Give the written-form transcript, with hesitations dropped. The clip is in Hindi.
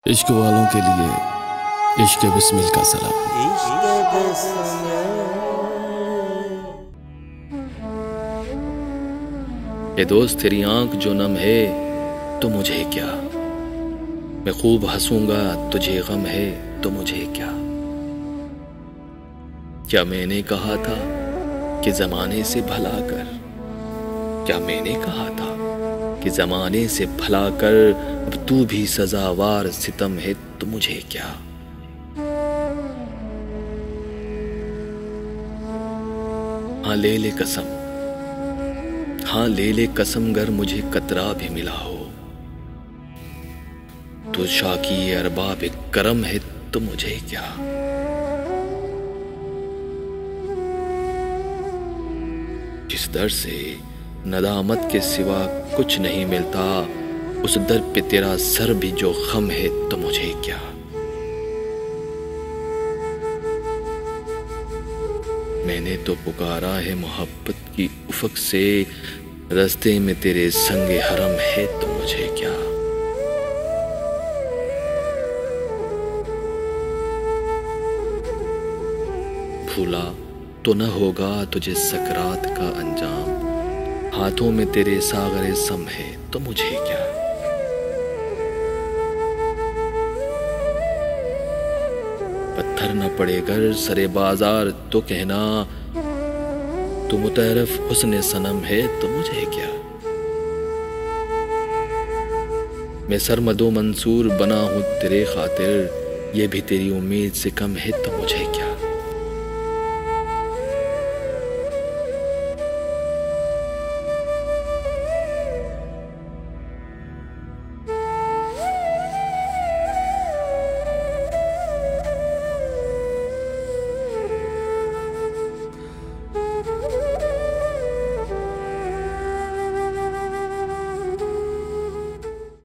इश्क वालों के लिए इश्क बिस्मिल का सलाम। ये दोस्त तेरी आंख जो नम है तो मुझे क्या, मैं खूब हंसूंगा तुझे गम है तो मुझे क्या मैंने कहा था कि जमाने से भला कर, क्या मैंने कहा था कि जमाने से भला कर, अब तू भी सजावार सितम है तो मुझे क्या। हाँ ले ले कसम, हाँ ले ले कसम, गर मुझे कतरा भी मिला हो, तो शाकी अरबाब करम है तो मुझे क्या। जिस दर से नदामत के सिवा कुछ नहीं मिलता, उस दर पे तेरा सर भी जो गम है तो मुझे क्या। मैंने तो पुकारा है मोहब्बत की उफक से, रास्ते में तेरे संगे हरम है तो मुझे क्या। भूला तो न होगा तुझे सकरात का अंजाम, हाथों में तेरे सागरे सम है तो मुझे क्या। पत्थर न पड़े घर सरे बाजार तो कहना, तू मुतहरफ हुस्न सनम है तो मुझे क्या। मैं सरमदो मंसूर बना हूं तेरे खातिर, ये भी तेरी उम्मीद से कम है तो मुझे क्या।